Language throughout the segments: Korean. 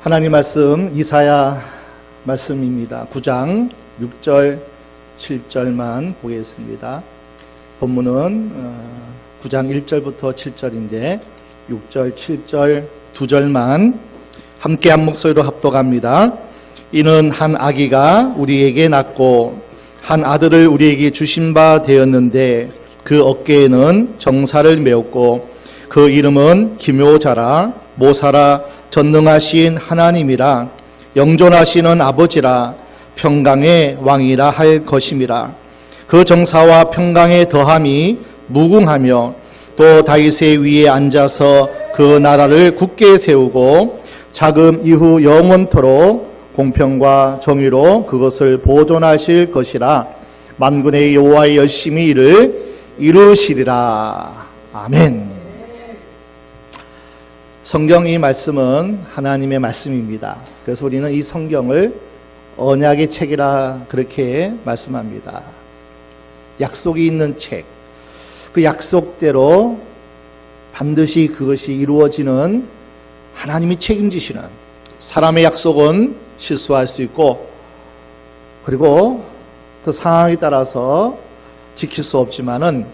하나님 말씀 이사야 말씀입니다. 9장 6절 7절만 보겠습니다. 본문은 9장 1절부터 7절인데 6절 7절 2절만 함께 한 목소리로 합독합니다. 이는 한 아기가 우리에게 낳고 한 아들을 우리에게 주신 바 되었는데 그 어깨에는 정사를 메었고 그 이름은 기묘자라 모사라 전능하신 하나님이라 영존하시는 아버지라 평강의 왕이라 할 것임이라. 그 정사와 평강의 더함이 무궁하며 또 다윗의 위에 앉아서 그 나라를 굳게 세우고 자금 이후 영원토록 공평과 정의로 그것을 보존하실 것이라. 만군의 여호와의 열심히 이를 이루시리라. 아멘. 성경 이 말씀은 하나님의 말씀입니다. 그래서 우리는 이 성경을 언약의 책이라 그렇게 말씀합니다. 약속이 있는 책. 그 약속대로 반드시 그것이 이루어지는 하나님이 책임지시는. 사람의 약속은 실수할 수 있고 그리고 그 상황에 따라서 지킬 수 없지만은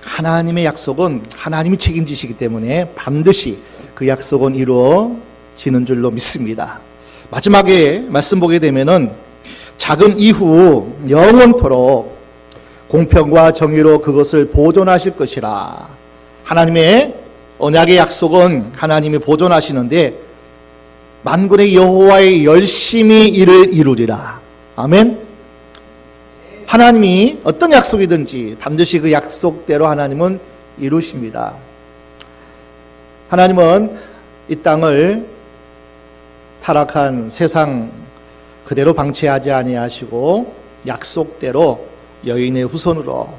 하나님의 약속은 하나님이 책임지시기 때문에 반드시 그 약속은 이루어지는 줄로 믿습니다. 마지막에 말씀 보게 되면은 자금 이후 영원토록 공평과 정의로 그것을 보존하실 것이라. 하나님의 언약의 약속은 하나님이 보존하시는데 만군의 여호와의 열심히 이를 이루리라. 아멘. 하나님이 어떤 약속이든지 반드시 그 약속대로 하나님은 이루십니다. 하나님은 이 땅을 타락한 세상 그대로 방치하지 아니하시고 약속대로 여인의 후손으로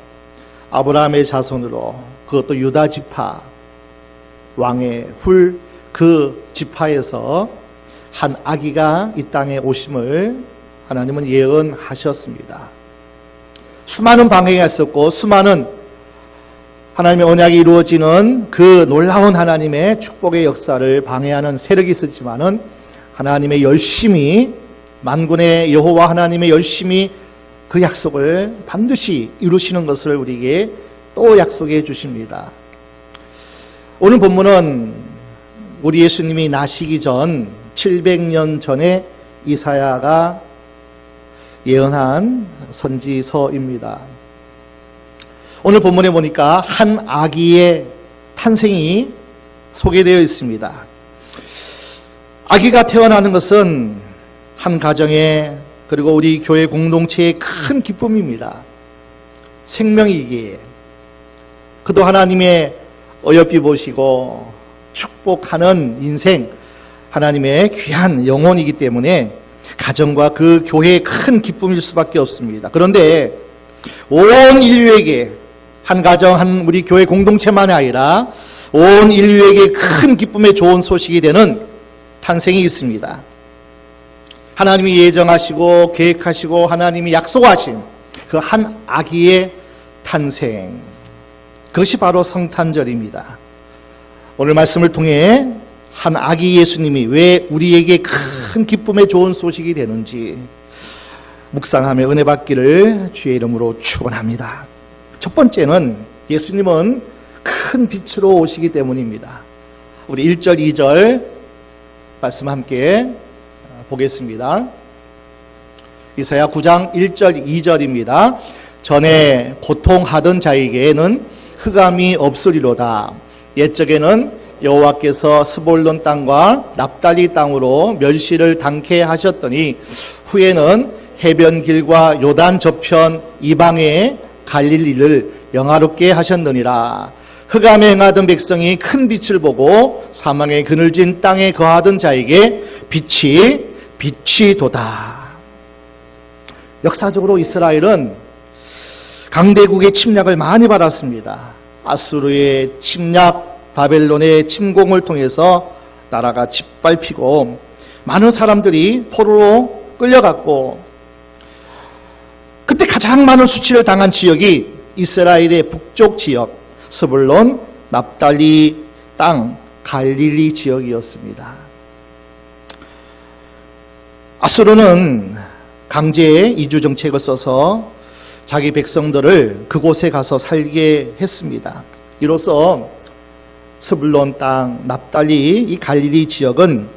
아브라함의 자손으로 그것도 유다 지파 왕의 훌 그 지파에서 한 아기가 이 땅에 오심을 하나님은 예언하셨습니다. 수많은 방해가 있었고 수많은 하나님의 언약이 이루어지는 그 놀라운 하나님의 축복의 역사를 방해하는 세력이 있었지만은 하나님의 열심히 만군의 여호와 하나님의 열심히 그 약속을 반드시 이루시는 것을 우리에게 또 약속해 주십니다. 오늘 본문은 우리 예수님이 나시기 전 700년 전에 이사야가 예언한 선지서입니다. 오늘 본문에 보니까 한 아기의 탄생이 소개되어 있습니다. 아기가 태어나는 것은 한 가정의 그리고 우리 교회 공동체의 큰 기쁨입니다. 생명이기에 그도 하나님의 어여삐 보시고 축복하는 인생 하나님의 귀한 영혼이기 때문에 가정과 그 교회의 큰 기쁨일 수밖에 없습니다. 그런데 온 인류에게 한 가정, 한 우리 교회 공동체만이 아니라 온 인류에게 큰 기쁨의 좋은 소식이 되는 탄생이 있습니다. 하나님이 예정하시고 계획하시고 하나님이 약속하신 그 한 아기의 탄생. 그것이 바로 성탄절입니다. 오늘 말씀을 통해 한 아기 예수님이 왜 우리에게 큰 기쁨의 좋은 소식이 되는지 묵상하며 은혜 받기를 주의 이름으로 축원합니다. 첫 번째는 예수님은 큰 빛으로 오시기 때문입니다. 우리 1절 2절 말씀 함께 보겠습니다. 이사야 9장 1절 2절입니다. 전에 고통하던 자에게는 흑암이 없으리로다. 옛적에는 여호와께서 스볼론 땅과 납달리 땅으로 멸시를 당케 하셨더니 후에는 해변길과 요단 저편 이방의 갈릴리를 영화롭게 하셨느니라. 흑암에 행하던 백성이 큰 빛을 보고 사망의 그늘진 땅에 거하던 자에게 빛이 도다. 역사적으로 이스라엘은 강대국의 침략을 많이 받았습니다. 아수르의 침략, 바벨론의 침공을 통해서 나라가 짓밟히고 많은 사람들이 포로로 끌려갔고 그때 가장 많은 수치를 당한 지역이 이스라엘의 북쪽 지역 스불론, 납달리 땅 갈릴리 지역이었습니다. 아수르는 강제 이주 정책을 써서 자기 백성들을 그곳에 가서 살게 했습니다. 이로써 스불론 땅, 납달리 이 갈릴리 지역은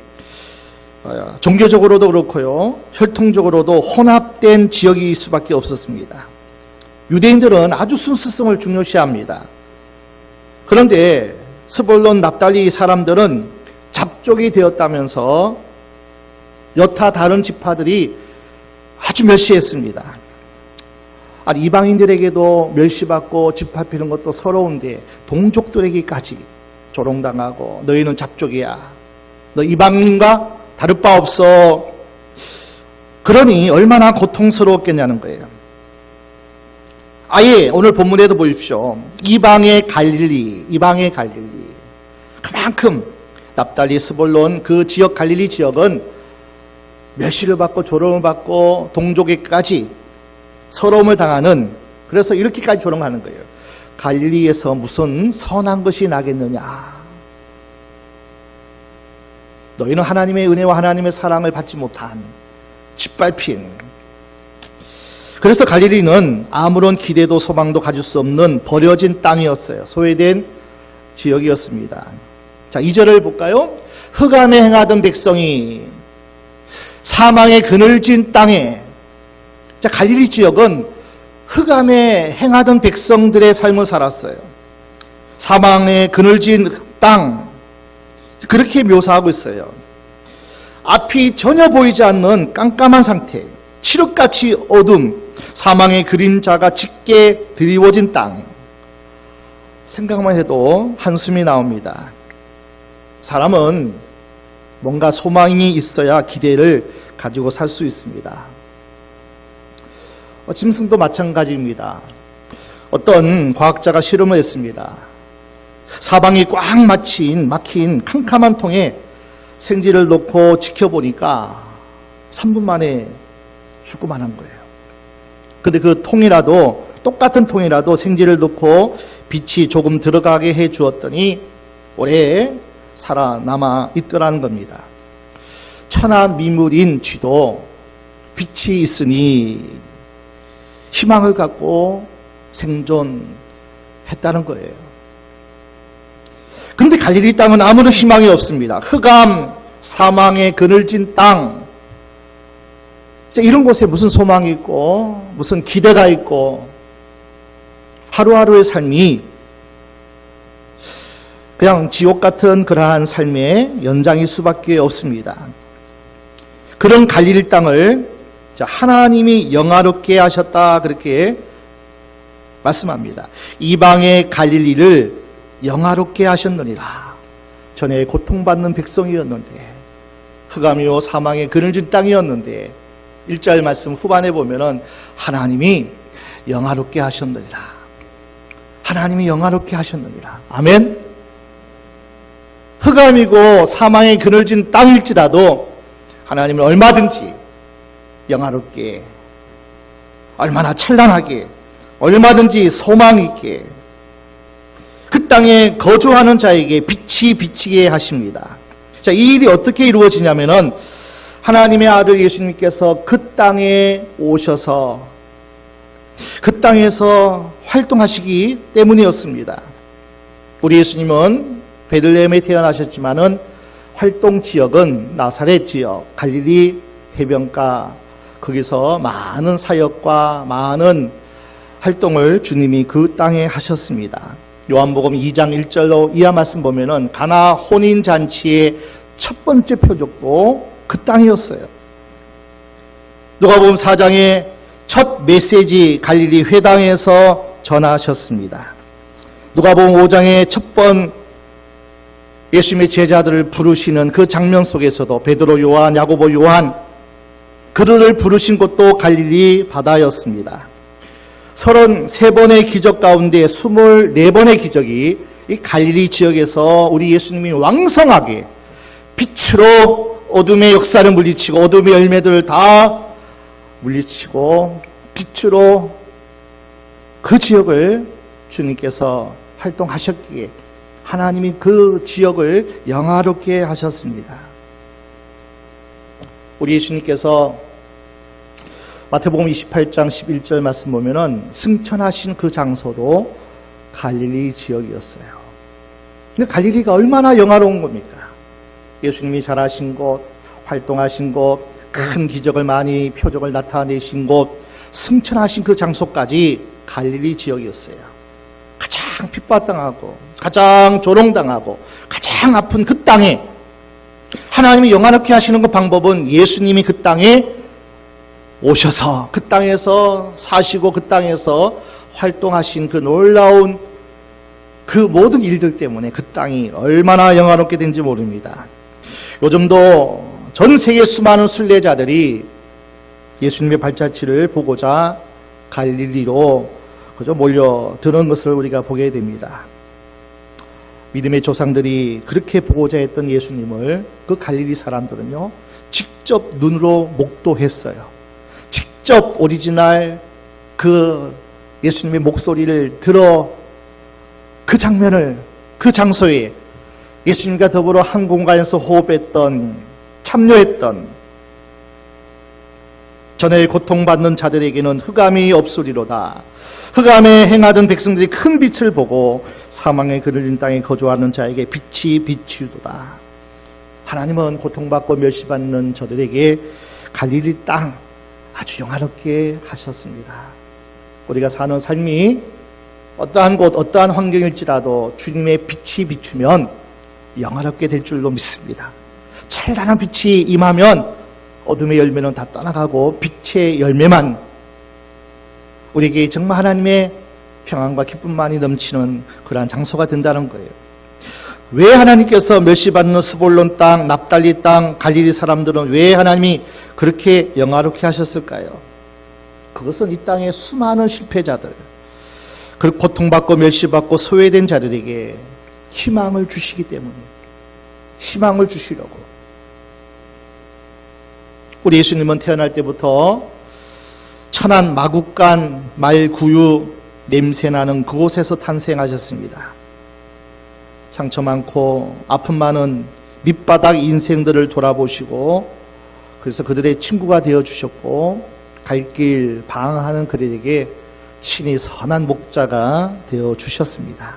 종교적으로도 그렇고요, 혈통적으로도 혼합된 지역일 수밖에 없었습니다. 유대인들은 아주 순수성을 중요시합니다. 그런데 스불론, 납달리 사람들은 잡족이 되었다면서 여타 다른 지파들이 아주 멸시했습니다. 아니, 이방인들에게도 멸시받고 짓밟히는 것도 서러운데 동족들에게까지 조롱당하고 너희는 잡족이야, 너 이방인과 다를 바 없어. 그러니 얼마나 고통스러웠겠냐는 거예요. 아예 오늘 본문에도 보십시오. 이방의 갈릴리. 그만큼 납달리, 스불론 그 지역, 갈릴리 지역은 멸시를 받고 조롱을 받고 동족에게까지 서러움을 당하는, 그래서 이렇게까지 조롱하는 거예요. 갈릴리에서 무슨 선한 것이 나겠느냐. 너희는 하나님의 은혜와 하나님의 사랑을 받지 못한, 짓밟힌. 그래서 갈릴리는 아무런 기대도 소망도 가질 수 없는 버려진 땅이었어요. 소외된 지역이었습니다. 자, 2절을 볼까요? 흑암에 행하던 백성이 사망의 그늘진 땅에. 자, 갈릴리 지역은 흑암에 행하던 백성들의 삶을 살았어요. 사망의 그늘진 땅, 그렇게 묘사하고 있어요. 앞이 전혀 보이지 않는 깜깜한 상태, 칠흑같이 어둠, 사망의 그림자가 짙게 드리워진 땅. 생각만 해도 한숨이 나옵니다. 사람은 뭔가 소망이 있어야 기대를 가지고 살 수 있습니다. 짐승도 마찬가지입니다. 어떤 과학자가 실험을 했습니다. 사방이 꽉 막힌 캄캄한 통에 생쥐를 놓고 지켜보니까 3분 만에 죽고만 한 거예요. 근데 그 통이라도, 똑같은 통이라도 생쥐를 놓고 빛이 조금 들어가게 해 주었더니 오래 살아남아 있더라는 겁니다. 천하미물인 쥐도 빛이 있으니 희망을 갖고 생존했다는 거예요. 그런데 갈릴리 땅은 아무런 희망이 없습니다. 흑암, 사망의 그늘진 땅. 이런 곳에 무슨 소망이 있고 무슨 기대가 있고, 하루하루의 삶이 그냥 지옥 같은 그러한 삶의 연장일 수밖에 없습니다. 그런 갈릴리 땅을 하나님이 영화롭게 하셨다, 그렇게 말씀합니다. 이방의 갈릴리를 영화롭게 하셨느니라. 전에 고통받는 백성이었는데, 흑암이요 사망의 그늘진 땅이었는데, 1절 말씀 후반에 보면은 하나님이 영화롭게 하셨느니라. 하나님이 영화롭게 하셨느니라. 아멘. 흑암이고 사망의 그늘진 땅일지라도 하나님은 얼마든지 영화롭게, 얼마나 찬란하게, 얼마든지 소망 있게 그 땅에 거주하는 자에게 빛이 비치게 하십니다. 자, 이 일이 어떻게 이루어지냐면은 하나님의 아들 예수님께서 그 땅에 오셔서 그 땅에서 활동하시기 때문이었습니다. 우리 예수님은 베들레헴에 태어나셨지만은 활동 지역은 나사렛 지역, 갈릴리 해변가, 거기서 많은 사역과 많은 활동을 주님이 그 땅에 하셨습니다. 요한복음 2장 1절로 이하 말씀 보면은 가나 혼인잔치의 첫 번째 표적도 그 땅이었어요. 누가복음 4장의 첫 메시지 갈릴리 회당에서 전하셨습니다. 누가복음 5장의 첫 번 예수님의 제자들을 부르시는 그 장면 속에서도 베드로, 요한, 야고보, 요한 그들을 부르신 곳도 갈릴리 바다였습니다. 33번의 기적 가운데 24번의 기적이 이 갈릴리 지역에서 우리 예수님이 왕성하게 빛으로 어둠의 역사를 물리치고 어둠의 열매들을 다 물리치고 빛으로 그 지역을 주님께서 활동하셨기에 하나님이 그 지역을 영화롭게 하셨습니다. 우리 예수님께서 마태복음 28장 11절 말씀 보면은 승천하신 그 장소도 갈릴리 지역이었어요. 근데 갈릴리가 얼마나 영화로운 겁니까? 예수님이 자라신 곳, 활동하신 곳, 큰 기적을 많이 표적을 나타내신 곳, 승천하신 그 장소까지 갈릴리 지역이었어요. 가장 핍박당하고 가장 조롱당하고 가장 아픈 그 땅에 하나님이 영화롭게 하시는 그 방법은 예수님이 그 땅에 오셔서 그 땅에서 사시고 그 땅에서 활동하신 그 놀라운 그 모든 일들 때문에 그 땅이 얼마나 영화롭게 된지 모릅니다. 요즘도 전 세계 수많은 순례자들이 예수님의 발자취를 보고자 갈릴리로 그저 몰려드는 것을 우리가 보게 됩니다. 믿음의 조상들이 그렇게 보고자 했던 예수님을 그 갈릴리 사람들은요, 직접 눈으로 목도했어요. 직접 오리지널 그 예수님의 목소리를 들어 그 장면을, 그 장소에 예수님과 더불어 한 공간에서 호흡했던, 참여했던, 전에 고통받는 자들에게는 흑암이 없으리로다. 흑암에 행하던 백성들이 큰 빛을 보고 사망의 그늘진 땅에 거주하는 자에게 빛이 비추도다. 하나님은 고통받고 멸시받는 저들에게 갈릴리 땅 아주 영화롭게 하셨습니다. 우리가 사는 삶이 어떠한 곳, 어떠한 환경일지라도 주님의 빛이 비추면 영화롭게 될 줄로 믿습니다. 찬란한 빛이 임하면 어둠의 열매는 다 떠나가고 빛의 열매만, 우리에게 정말 하나님의 평안과 기쁨만이 넘치는 그러한 장소가 된다는 거예요. 왜 하나님께서 멸시받는 스볼론 땅, 납달리 땅, 갈릴리 사람들은 왜 하나님이 그렇게 영화롭게 하셨을까요? 그것은 이 땅의 수많은 실패자들, 그리고 고통받고 멸시받고 소외된 자들에게 희망을 주시기 때문에, 희망을 주시려고. 우리 예수님은 태어날 때부터 천안 마국간 말구유 냄새나는 그곳에서 탄생하셨습니다. 상처 많고 아픔 많은 밑바닥 인생들을 돌아보시고, 그래서 그들의 친구가 되어주셨고, 갈 길 방황하는 그들에게 친히 선한 목자가 되어주셨습니다.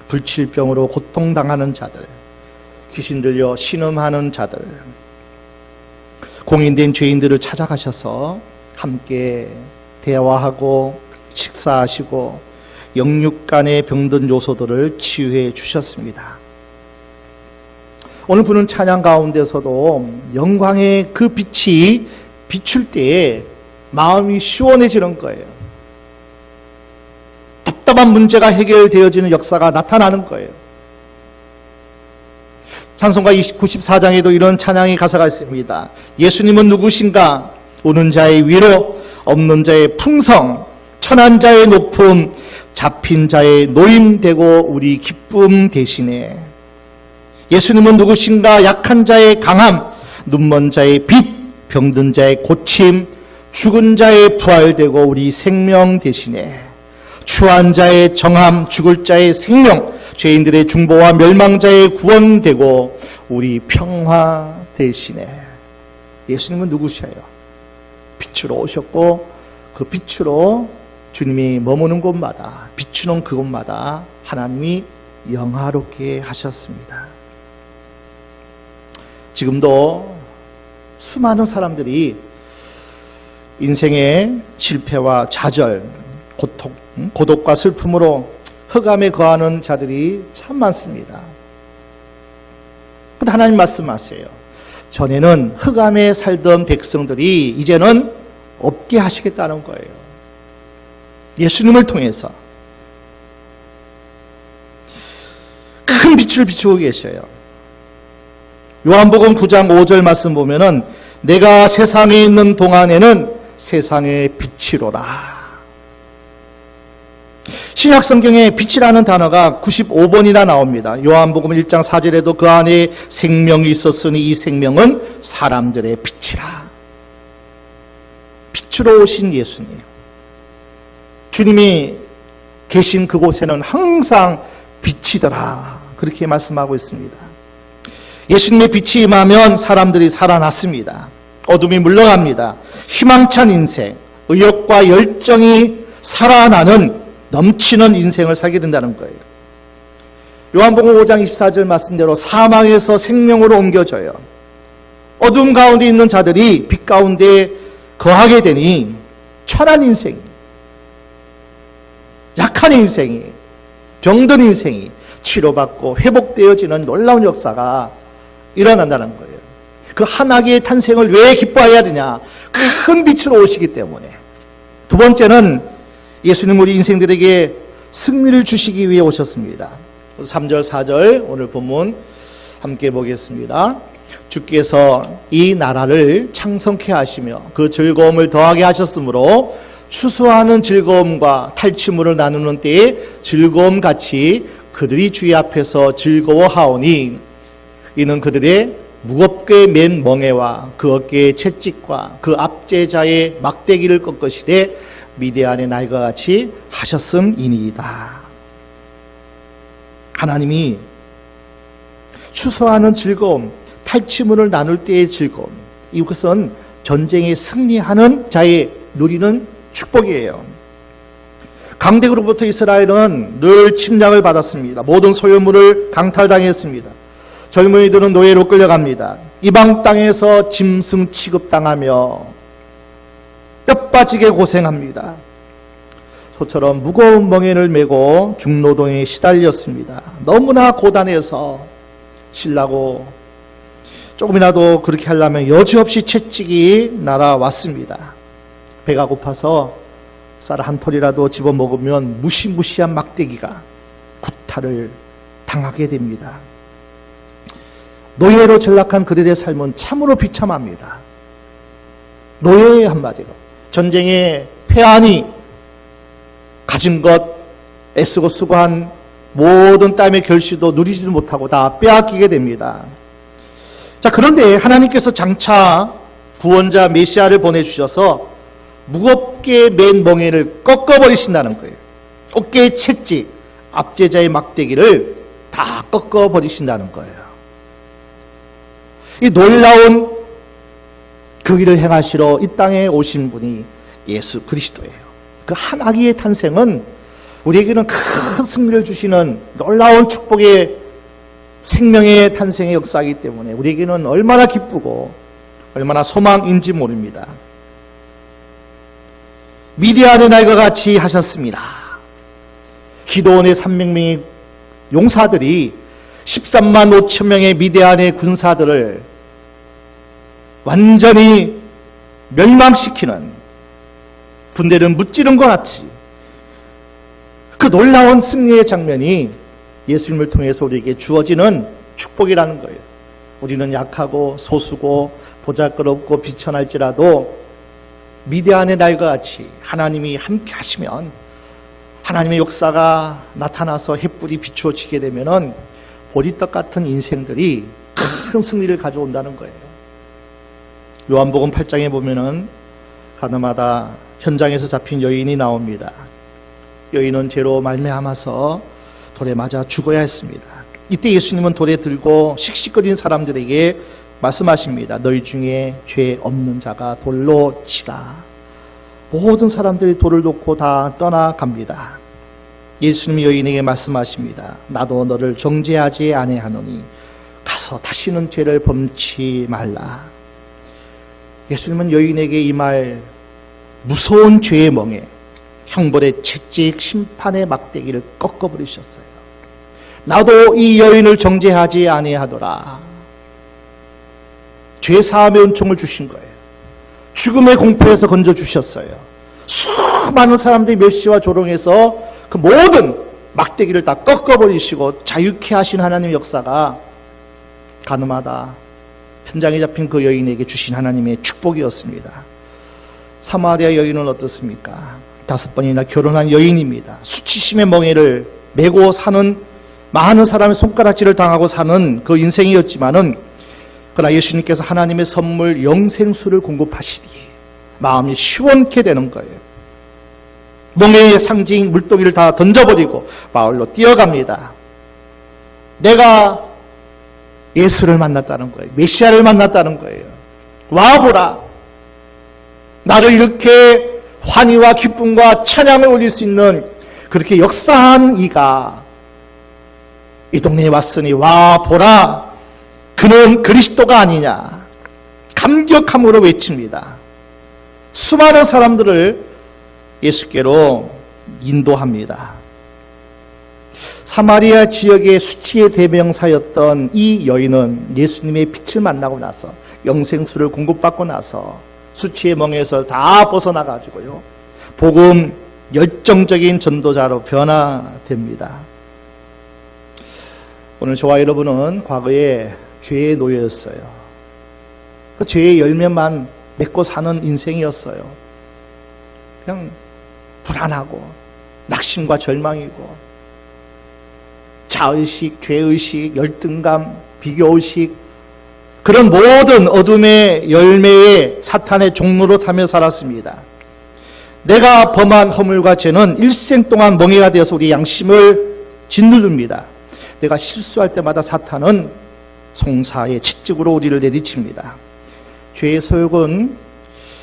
불치병으로 고통당하는 자들, 귀신 들려 신음하는 자들, 공인된 죄인들을 찾아가셔서 함께 대화하고 식사하시고 영육간에 병든 요소들을 치유해 주셨습니다. 오늘 부른 찬양 가운데서도 영광의 그 빛이 비출 때에 마음이 시원해지는 거예요. 답답한 문제가 해결되어지는 역사가 나타나는 거예요. 찬송가 94장에도 이런 찬양의 가사가 있습니다. 예수님은 누구신가? 오는 자의 위로, 없는 자의 풍성, 천한 자의 높음, 잡힌 자의 노임되고 우리 기쁨 대신에. 예수님은 누구신가? 약한 자의 강함, 눈먼 자의 빛, 병든 자의 고침, 죽은 자의 부활되고 우리 생명 대신에. 추한 자의 정함, 죽을 자의 생명, 죄인들의 중보와 멸망자의 구원되고 우리 평화 대신에. 예수님은 누구셔요? 빛으로 오셨고 그 빛으로 주님이 머무는 곳마다, 비추는 그곳마다 하나님이 영화롭게 하셨습니다. 지금도 수많은 사람들이 인생의 실패와 좌절, 고통, 고독과 슬픔으로 흑암에 거하는 자들이 참 많습니다. 근데 하나님 말씀하세요. 전에는 흑암에 살던 백성들이 이제는 없게 하시겠다는 거예요. 예수님을 통해서 큰 빛을 비추고 계셔요. 요한복음 9장 5절 말씀 보면은 내가 세상에 있는 동안에는 세상의 빛이로라. 신약 성경에 빛이라는 단어가 95번이나 나옵니다. 요한복음 1장 4절에도 그 안에 생명이 있었으니 이 생명은 사람들의 빛이라. 빛으로 오신 예수님, 주님이 계신 그곳에는 항상 빛이더라, 그렇게 말씀하고 있습니다. 예수님의 빛이 임하면 사람들이 살아났습니다. 어둠이 물러갑니다. 희망찬 인생, 의욕과 열정이 살아나는 넘치는 인생을 살게 된다는 거예요. 요한복음 5장 24절 말씀대로 사망에서 생명으로 옮겨져요. 어둠 가운데 있는 자들이 빛 가운데 거하게 되니 천한 인생이, 약한 인생이, 병든 인생이 치료받고 회복되어지는 놀라운 역사가 일어난다는 거예요. 그 하나님의 탄생을 왜 기뻐해야 되냐? 큰 빛으로 오시기 때문에. 두 번째는 예수님 우리 인생들에게 승리를 주시기 위해 오셨습니다. 3절 4절 오늘 본문 함께 보겠습니다. 주께서 이 나라를 창성케 하시며 그 즐거움을 더하게 하셨으므로 추수하는 즐거움과 탈취물을 나누는 때에 즐거움같이 그들이 주의 앞에서 즐거워하오니 이는 그들의 무겁게 맨 멍에와 그 어깨의 채찍과 그 압제자의 막대기를 꺾으시되 미디안의 날과 같이 하셨음이니이다. 하나님이 추수하는 즐거움, 탈취물을 나눌 때의 즐거움, 이것은 전쟁에 승리하는 자의 누리는 축복이에요. 강대국으로부터 이스라엘은 늘 침략을 받았습니다. 모든 소유물을 강탈당했습니다. 젊은이들은 노예로 끌려갑니다. 이방 땅에서 짐승 취급당하며 뼈빠지게 고생합니다. 소처럼 무거운 멍에를 메고 중노동에 시달렸습니다. 너무나 고단해서 신라고 조금이라도 그렇게 하려면 여지없이 채찍이 날아왔습니다. 배가 고파서 쌀 한 톨이라도 집어먹으면 무시무시한 막대기가 구타를 당하게 됩니다. 노예로 전락한 그들의 삶은 참으로 비참합니다. 노예의 한마디로 전쟁의 패하니 가진 것, 애쓰고 수고한 모든 땀의 결실도 누리지도 못하고 다 빼앗기게 됩니다. 자, 그런데 하나님께서 장차 구원자 메시아를 보내주셔서 무겁게 맨 멍에를 꺾어버리신다는 거예요. 어깨의 채찍, 압제자의 막대기를 다 꺾어버리신다는 거예요. 이 놀라운 그 일을 행하시러 이 땅에 오신 분이 예수 그리스도예요. 그 한 아기의 탄생은 우리에게는 큰 승리를 주시는 놀라운 축복의 생명의 탄생의 역사이기 때문에 우리에게는 얼마나 기쁘고 얼마나 소망인지 모릅니다. 미디안의 날과 같이 하셨습니다. 기드온의 300명의 용사들이 13만 5천 명의 미디안의 군사들을 완전히 멸망시키는, 군대를 무찌른 것 같이 그 놀라운 승리의 장면이 예수님을 통해서 우리에게 주어지는 축복이라는 거예요. 우리는 약하고 소수고 보잘것없고 비천할지라도 미디안의 날과 같이 하나님이 함께 하시면, 하나님의 역사가 나타나서 햇불이 비추어지게 되면은 보리떡 같은 인생들이 큰 승리를 가져온다는 거예요. 요한복음 8장에 보면은 가나마다 현장에서 잡힌 여인이 나옵니다. 여인은 죄로 말미암아서 돌에 맞아 죽어야 했습니다. 이때 예수님은 돌에 들고 씩씩거리는 사람들에게 말씀하십니다. 너희 중에 죄 없는 자가 돌로 치라. 모든 사람들이 돌을 놓고 다 떠나갑니다. 예수님이 여인에게 말씀하십니다. 나도 너를 정죄하지 아니하노니 가서 다시는 죄를 범치 말라. 예수님은 여인에게 이 말, 무서운 죄의 멍에 형벌의 채찍 심판의 막대기를 꺾어버리셨어요. 나도 이 여인을 정죄하지 아니하더라. 죄사함의 은총을 주신 거예요. 죽음의 공포에서 건져주셨어요. 수많은 사람들이 멸시와 조롱해서 그 모든 막대기를 다 꺾어버리시고 자유케 하신 하나님의 역사가 가늠하다 현장에 잡힌 그 여인에게 주신 하나님의 축복이었습니다. 사마리아 여인은 어떻습니까? 5번이나 결혼한 여인입니다. 수치심의 멍에를 메고 사는, 많은 사람의 손가락질을 당하고 사는 그 인생이었지만은, 그러나 예수님께서 하나님의 선물 영생수를 공급하시니 마음이 시원케 되는 거예요. 멍에의 상징 물동이를 다 던져버리고 마을로 뛰어갑니다. 내가 예수를 만났다는 거예요. 메시아를 만났다는 거예요. 와보라. 나를 이렇게 환희와 기쁨과 찬양을 올릴 수 있는 그렇게 역사한 이가 이 동네에 왔으니 와보라. 그는 그리스도가 아니냐. 감격함으로 외칩니다. 수많은 사람들을 예수께로 인도합니다. 사마리아 지역의 수치의 대명사였던 이 여인은 예수님의 빛을 만나고 나서 영생수를 공급받고 나서 수치의 멍에서 다 벗어나가지고요, 복음 열정적인 전도자로 변화됩니다. 오늘 저와 여러분은 과거에 죄에 놓여있어요. 그 죄의 열매만 맺고 사는 인생이었어요. 그냥 불안하고 낙심과 절망이고 자의식, 죄의식, 열등감, 비교의식, 그런 모든 어둠의 열매에 사탄의 종로로 타며 살았습니다. 내가 범한 허물과 죄는 일생 동안 멍해가 되어서 우리 양심을 짓누릅니다. 내가 실수할 때마다 사탄은 송사의 채찍으로 우리를 내리칩니다. 죄의 소욕은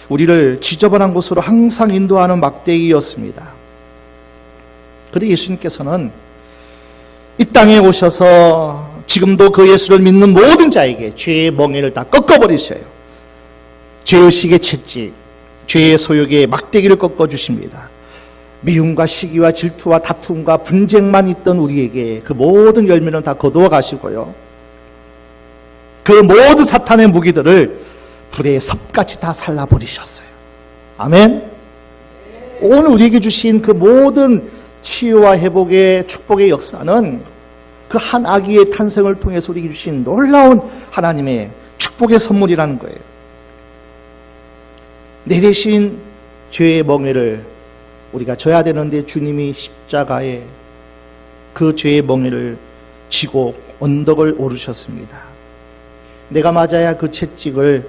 우리를 지저분한 곳으로 항상 인도하는 막대기였습니다. 그런데 예수님께서는 이 땅에 오셔서 지금도 그 예수를 믿는 모든 자에게 죄의 멍에를 다 꺾어버리셔요. 죄의식의 채찍, 죄의 소욕의 막대기를 꺾어주십니다. 미움과 시기와 질투와 다툼과 분쟁만 있던 우리에게 그 모든 열매는 다 거두어 가시고요, 그 모든 사탄의 무기들을 불의 섭같이 다 살라버리셨어요. 아멘. 오늘 우리에게 주신 그 모든 치유와 회복의 축복의 역사는 그 한 아기의 탄생을 통해서 우리에게 주신 놀라운 하나님의 축복의 선물이라는 거예요. 내 대신 죄의 멍에를 우리가 져야 되는데 주님이 십자가에 그 죄의 멍에를 지고 언덕을 오르셨습니다. 내가 맞아야 그 채찍을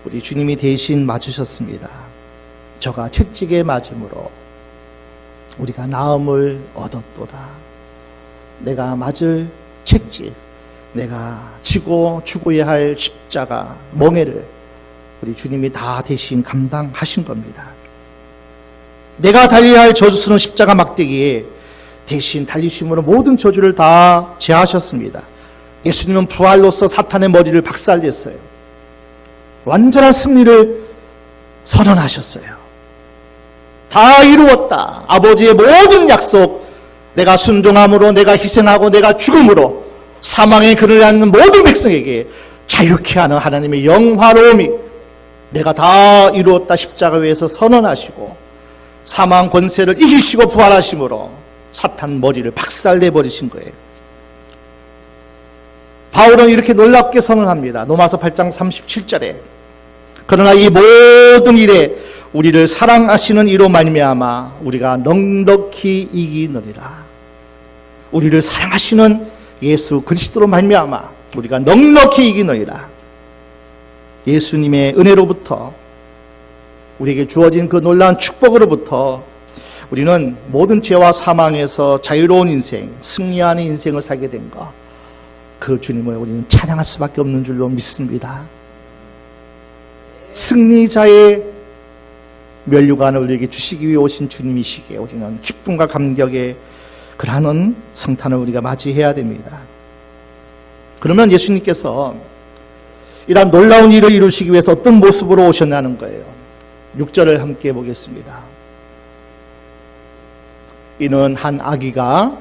우리 주님이 대신 맞으셨습니다. 저가 채찍에 맞음으로 우리가 나음을 얻었도다. 내가 맞을 채찍, 내가 지고 죽어야 할 십자가 멍에를 우리 주님이 다 대신 감당하신 겁니다. 내가 달려야 할 저주스러운 십자가 막대기에 대신 달리심으로 모든 저주를 다 제하셨습니다. 예수님은 부활로서 사탄의 머리를 박살냈어요. 완전한 승리를 선언하셨어요. 다 이루었다. 아버지의 모든 약속, 내가 순종함으로, 내가 희생하고, 내가 죽음으로 사망의 그늘에 앉는 모든 백성에게 자유케 하는 하나님의 영화로움이 내가 다 이루었다 십자가 위에서 선언하시고 사망 권세를 이기시고 부활하심으로 사탄 머리를 박살내버리신 거예요. 바울은 이렇게 놀랍게 선언합니다. 로마서 8장 37절에 그러나 이 모든 일에 우리를 사랑하시는 이로 말미암아 우리가 넉넉히 이기느니라. 우리를 사랑하시는 예수 그리스도로 말미암아 우리가 넉넉히 이기느니라. 예수님의 은혜로부터 우리에게 주어진 그 놀라운 축복으로부터 우리는 모든 죄와 사망에서 자유로운 인생, 승리하는 인생을 살게 된 것, 그 주님을 우리는 찬양할 수밖에 없는 줄로 믿습니다. 승리자의 면류관을 우리에게 주시기 위해 오신 주님이시기에 우리는 기쁨과 감격의 그러한 성탄을 우리가 맞이해야 됩니다. 그러면 예수님께서 이러한 놀라운 일을 이루시기 위해서 어떤 모습으로 오셨냐는 거예요. 6절을 함께 보겠습니다. 이는 한 아기가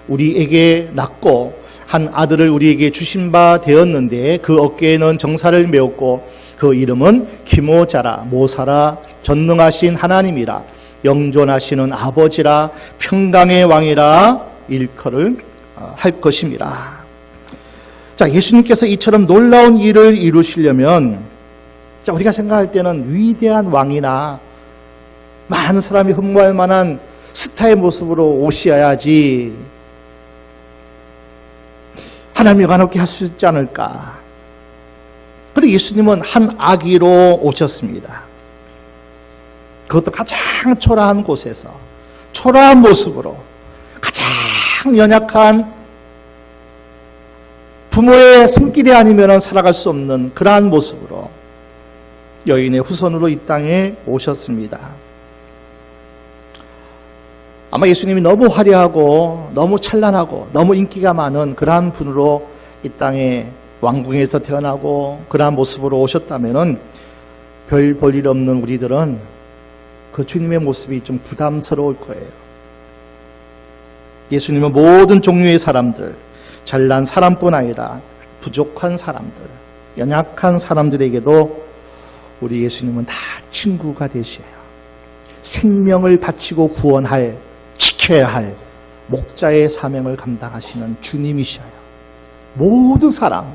우리에게 낳고 한 아들을 우리에게 주신 바 되었는데 그 어깨에는 정사를 메었고 그 이름은 기모자라 모사라 전능하신 하나님이라 영존하시는 아버지라 평강의 왕이라 일컬을 할 것임이라. 자, 예수님께서 이처럼 놀라운 일을 이루시려면, 자, 우리가 생각할 때는 위대한 왕이나 많은 사람이 흠모할 만한 스타의 모습으로 오셔야지 하나님의 관없게 할 수 있지 않을까. 그런데 예수님은 한 아기로 오셨습니다. 그것도 가장 초라한 곳에서 초라한 모습으로 가장 연약한 부모의 손길이 아니면 살아갈 수 없는 그러한 모습으로 여인의 후손으로 이 땅에 오셨습니다. 아마 예수님이 너무 화려하고 너무 찬란하고 너무 인기가 많은 그러한 분으로 이 땅에 왕궁에서 태어나고 그러한 모습으로 오셨다면은 별 볼 일 없는 우리들은 그 주님의 모습이 좀 부담스러울 거예요. 예수님은 모든 종류의 사람들, 잘난 사람뿐 아니라 부족한 사람들, 연약한 사람들에게도 우리 예수님은 다 친구가 되셔요. 생명을 바치고 구원할, 지켜야 할 목자의 사명을 감당하시는 주님이셔요. 모든 사람,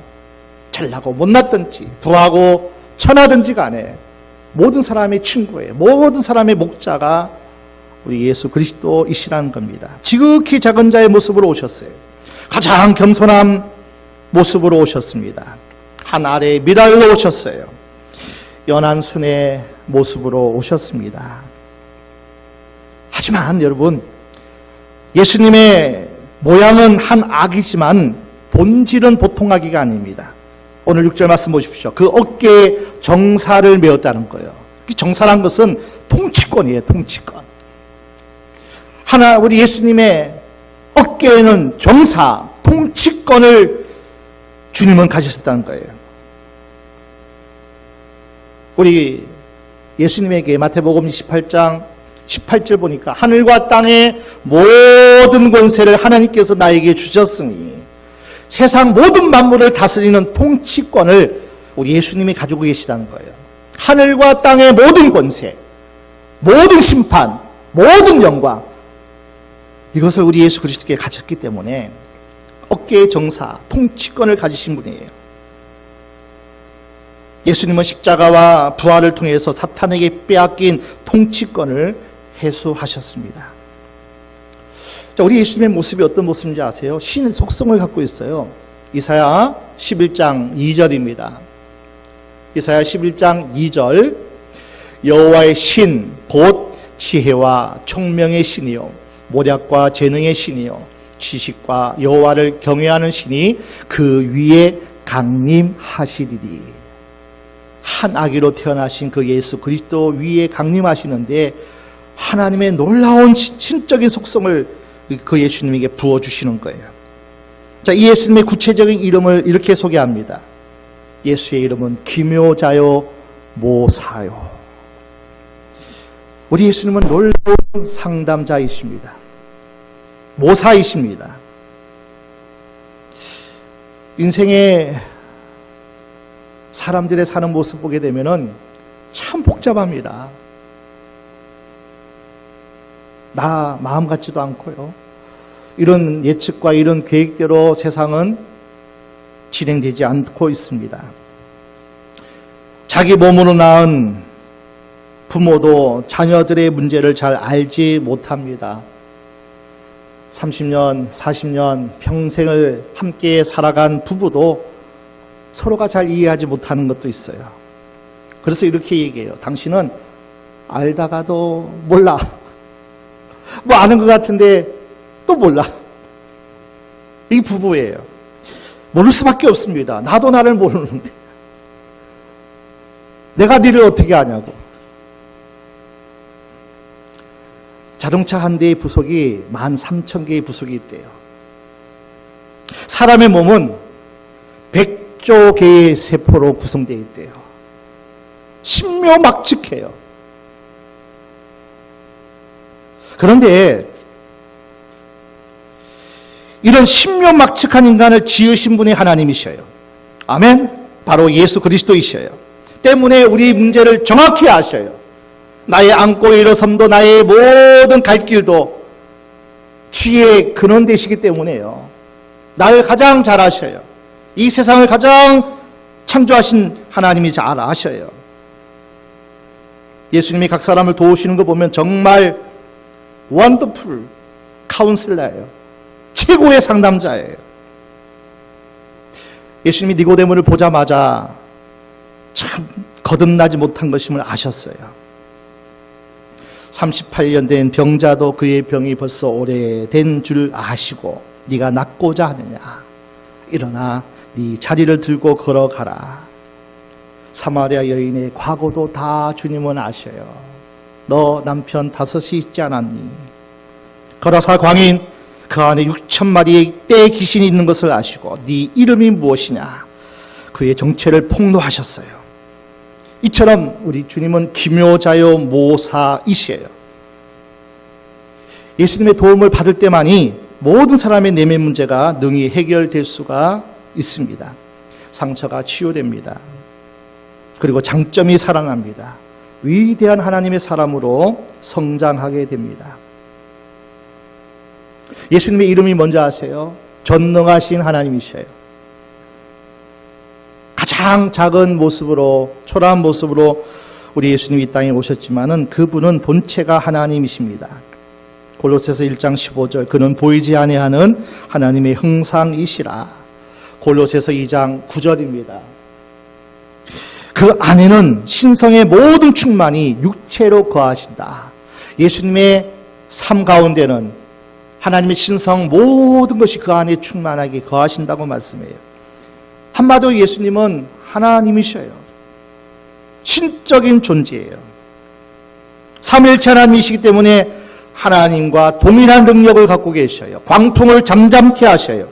잘나고 못났든지 부하고 천하든지 간에 모든 사람의 친구예요. 모든 사람의 목자가 우리 예수 그리스도이시라는 겁니다. 지극히 작은 자의 모습으로 오셨어요. 가장 겸손한 모습으로 오셨습니다. 한 아래의 미랄로 오셨어요. 연한 순의 모습으로 오셨습니다. 하지만 여러분, 예수님의 모양은 한 아기지만 본질은 보통 아기가 아닙니다. 오늘 6절 말씀 보십시오. 그 어깨에 정사를 메었다는 거예요. 정사란 것은 통치권이에요. 통치권. 우리 예수님의 어깨에는 정사, 통치권을 주님은 가지셨다는 거예요. 우리 예수님에게 마태복음 28장 18절 보니까 하늘과 땅의 모든 권세를 하나님께서 나에게 주셨으니 세상 모든 만물을 다스리는 통치권을 우리 예수님이 가지고 계시다는 거예요. 하늘과 땅의 모든 권세, 모든 심판, 모든 영광, 이것을 우리 예수 그리스도께 가졌기 때문에 어깨의 정사, 통치권을 가지신 분이에요. 예수님은 십자가와 부활을 통해서 사탄에게 빼앗긴 통치권을 회수하셨습니다. 자, 우리 예수님의 모습이 어떤 모습인지 아세요? 신의 속성을 갖고 있어요. 이사야 11장 2절입니다. 이사야 11장 2절, 여호와의 신 곧 지혜와 총명의 신이요 모략과 재능의 신이요 지식과 여호와를 경외하는 신이 그 위에 강림하시리니. 한 아기로 태어나신 그 예수 그리스도 위에 강림하시는데 하나님의 놀라운 신적인 속성을 그 예수님에게 부어주시는 거예요. 자, 이 예수님의 구체적인 이름을 이렇게 소개합니다. 예수의 이름은 기묘자요 모사요. 우리 예수님은 놀라운 상담자이십니다. 모사이십니다. 인생에 사람들의 사는 모습 보게 되면은 참 복잡합니다. 나 마음 같지도 않고요. 이런 예측과 이런 계획대로 세상은 진행되지 않고 있습니다. 자기 몸으로 낳은 부모도 자녀들의 문제를 잘 알지 못합니다. 30년, 40년 평생을 함께 살아간 부부도 서로가 잘 이해하지 못하는 것도 있어요. 그래서 이렇게 얘기해요. 당신은 알다가도 몰라. 뭐 아는 것 같은데 또 몰라. 이게 부부예요. 모를 수밖에 없습니다. 나도 나를 모르는데 내가 니를 어떻게 아냐고. 자동차 한 대의 부속이 13,000개의 부속이 있대요. 사람의 몸은 100조 개의 세포로 구성되어 있대요. 신묘막측해요. 그런데 이런 신묘막측한 인간을 지으신 분이 하나님이셔요. 아멘. 바로 예수 그리스도이셔요. 때문에 우리 문제를 정확히 아셔요. 나의 안고 일어섬도 나의 모든 갈 길도 주의 근원 되시기 때문에요. 나를 가장 잘 아셔요. 이 세상을 가장 창조하신 하나님이 잘 아셔요. 예수님이 각 사람을 도우시는 거 보면 정말 원더풀 카운슬러예요. 최고의 상담자예요. 예수님이 니고데모를 보자마자 참 거듭나지 못한 것임을 아셨어요. 38년 된 병자도 그의 병이 벌써 오래된 줄 아시고 네가 낫고자 하느냐. 일어나 네 자리를 들고 걸어가라. 사마리아 여인의 과거도 다 주님은 아셔요. 너 남편 5이 있지 않았니? 거라사 광인 그 안에 6,000마리의 떼 귀신이 있는 것을 아시고 네 이름이 무엇이냐? 그의 정체를 폭로하셨어요. 이처럼 우리 주님은 기묘자요 모사이시에요. 예수님의 도움을 받을 때만이 모든 사람의 내면 문제가 능히 해결될 수가 있습니다. 상처가 치유됩니다. 그리고 장점이 살아납니다. 위대한 하나님의 사람으로 성장하게 됩니다. 예수님의 이름이 뭔지 아세요? 전능하신 하나님이셔요. 가장 작은 모습으로, 초라한 모습으로 우리 예수님이 이 땅에 오셨지만은 그분은 본체가 하나님이십니다. 골로새서 1장 15절, 그는 보이지 아니하는 하나님의 형상이시라. 골로새서 2장 9절입니다. 그 안에는 신성의 모든 충만이 육체로 거하신다. 예수님의 삶 가운데는 하나님의 신성 모든 것이 그 안에 충만하게 거하신다고 말씀해요. 한마디로 예수님은 하나님이셔요. 신적인 존재예요. 삼위일체 하나님이시기 때문에 하나님과 동일한 능력을 갖고 계셔요. 광풍을 잠잠케 하셔요.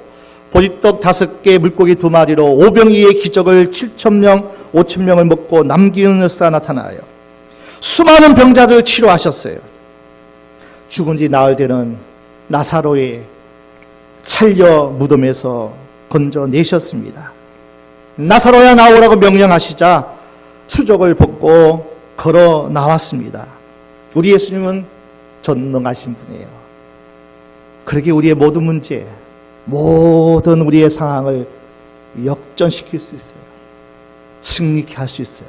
보리떡 5개, 물고기 2마리로 오병이의 기적을 7,000명, 5,000명을 먹고 남기는 역사가 나타나요. 수많은 병자를 치료하셨어요. 죽은 지 나흘 되는 나사로의 살려 무덤에서 건져내셨습니다. 나사로야 나오라고 명령하시자 수족을 벗고 걸어 나왔습니다. 우리 예수님은 전능하신 분이에요. 그러기에 우리의 모든 문제, 모든 우리의 상황을 역전시킬 수 있어요. 승리케 할 수 있어요.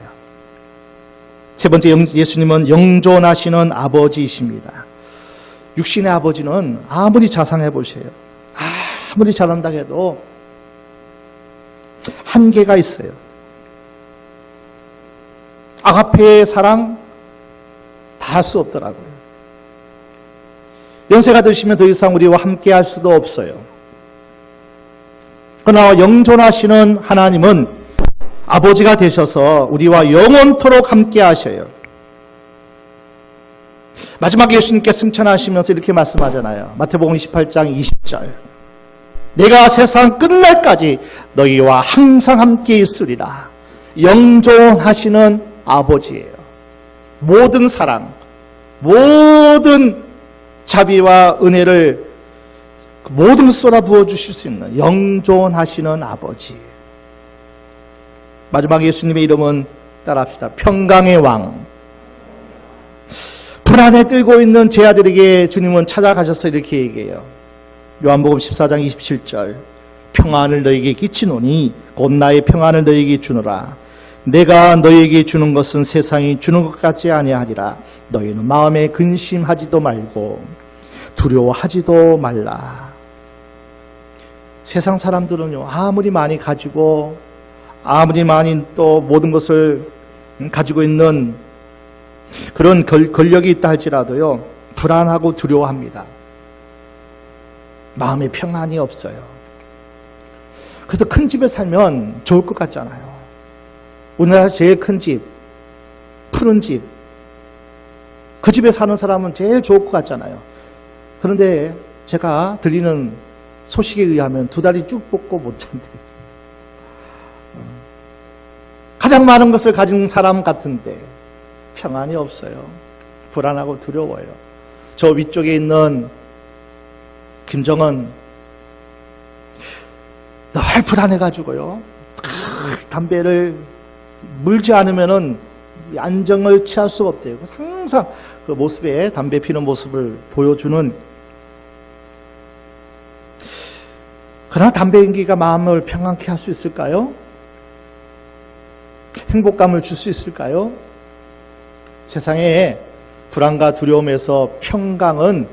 세 번째, 예수님은 영존하시는 아버지이십니다. 육신의 아버지는 아무리 자상해 보세요. 아무리 잘한다 해도 한계가 있어요. 아가페의 사랑 다 할 수 없더라고요. 연세가 드시면 더 이상 우리와 함께 할 수도 없어요. 그러나 영존하시는 하나님은 아버지가 되셔서 우리와 영원토록 함께 하셔요. 마지막에 예수님께 승천하시면서 이렇게 말씀하잖아요. 마태복음 28장 20절. 내가 세상 끝날까지 너희와 항상 함께 있으리라. 영존하시는 아버지예요. 모든 사랑, 모든 자비와 은혜를 모든 걸 쏟아 부어 주실 수 있는 영존하시는 아버지. 마지막 예수님의 이름은 따라합시다. 평강의 왕. 불안에 떨고 있는 제 아들에게 주님은 찾아가셔서 이렇게 얘기해요. 요한복음 14장 27절. 평안을 너에게 끼치노니 곧 나의 평안을 너에게 주노라. 내가 너에게 주는 것은 세상이 주는 것 같지 아니하리라. 너희는 마음에 근심하지도 말고 두려워하지도 말라. 세상 사람들은요, 아무리 많이 가지고 아무리 많이 또 모든 것을 가지고 있는 그런 권력이 있다 할지라도요, 불안하고 두려워합니다. 마음에 평안이 없어요. 그래서 큰 집에 살면 좋을 것 같잖아요. 우리나라 제일 큰 집, 푸른 집, 그 집에 사는 사람은 제일 좋을 것 같잖아요. 그런데 제가 들리는 소식에 의하면 2다리 쭉 뻗고 못 잔대요. 가장 많은 것을 가진 사람 같은데 평안이 없어요. 불안하고 두려워요. 저 위쪽에 있는 김정은 늘 불안해가지고요. 담배를 물지 않으면은 안정을 취할 수가 없대요. 항상 그 모습에 담배 피는 모습을 보여주는. 그러나 담배 연기가 마음을 평안케 할 수 있을까요? 행복감을 줄 수 있을까요? 세상에 불안과 두려움에서 평강은,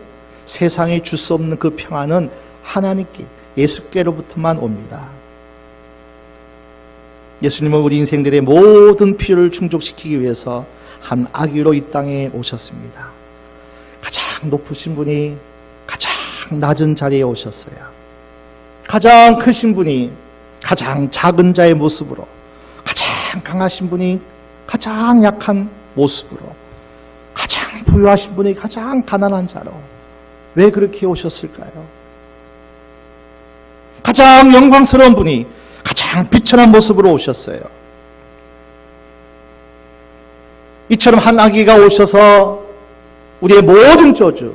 세상이 줄 수 없는 그 평안은 하나님께, 예수께로부터만 옵니다. 예수님은 우리 인생들의 모든 필요를 충족시키기 위해서 한 아기로 이 땅에 오셨습니다. 가장 높으신 분이 가장 낮은 자리에 오셨어요. 가장 크신 분이 가장 작은 자의 모습으로 가장 가장 강하신 분이 가장 약한 모습으로, 가장 부유하신 분이 가장 가난한 자로 왜 그렇게 오셨을까요? 가장 영광스러운 분이 가장 비천한 모습으로 오셨어요. 이처럼 한 아기가 오셔서 우리의 모든 저주,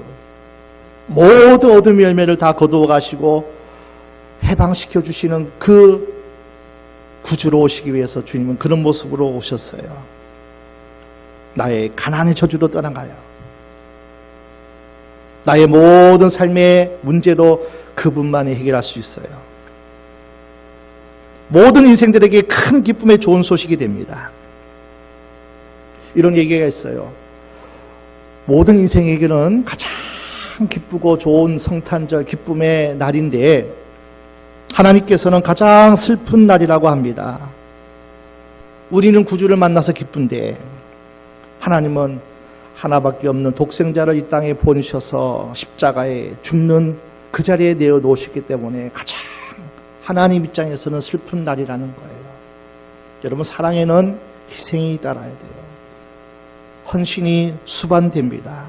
모든 어둠의 열매를 다 거두어 가시고 해방시켜 주시는 그 구주로 오시기 위해서 주님은 그런 모습으로 오셨어요. 나의 가난의 저주도 떠나가요. 나의 모든 삶의 문제도 그분만이 해결할 수 있어요. 모든 인생들에게 큰 기쁨의 좋은 소식이 됩니다. 이런 얘기가 있어요. 모든 인생에게는 가장 기쁘고 좋은 성탄절 기쁨의 날인데 하나님께서는 가장 슬픈 날이라고 합니다. 우리는 구주를 만나서 기쁜데 하나님은 하나밖에 없는 독생자를 이 땅에 보내셔서 십자가에 죽는 그 자리에 내어 놓으셨기 때문에 가장 하나님 입장에서는 슬픈 날이라는 거예요. 여러분, 사랑에는 희생이 따라야 돼요. 헌신이 수반됩니다.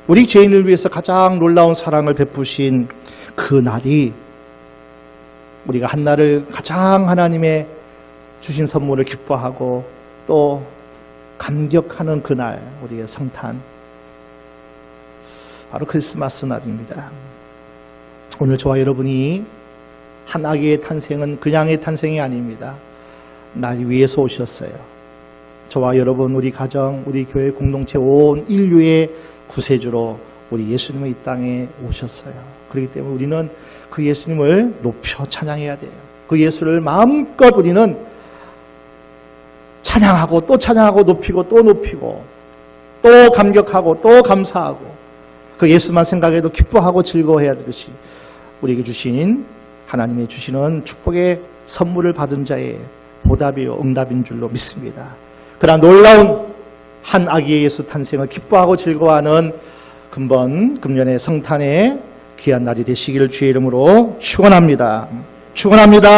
우리 죄인을 위해서 가장 놀라운 사랑을 베푸신 그 날이 우리가 한날을 가장 하나님의 주신 선물을 기뻐하고 또 감격하는 그날, 우리의 성탄, 바로 크리스마스 날입니다. 오늘 저와 여러분이 한 아기의 탄생은 그냥의 탄생이 아닙니다. 날 위해서 오셨어요. 저와 여러분, 우리 가정, 우리 교회 공동체, 온 인류의 구세주로 우리 예수님은 이 땅에 오셨어요. 그렇기 때문에 우리는 그 예수님을 높여 찬양해야 돼요. 그 예수를 마음껏 우리는 찬양하고 또 찬양하고 높이고 또 높이고 또 감격하고 또 감사하고 그 예수만 생각해도 기뻐하고 즐거워해야 될 것이 우리에게 주신 하나님의 주시는 축복의 선물을 받은 자의 보답이요 응답인 줄로 믿습니다. 그러나 놀라운 한 아기의 예수 탄생을 기뻐하고 즐거워하는 금년의 성탄의 귀한 날이 되시기를 주의 이름으로 축원합니다. 축원합니다.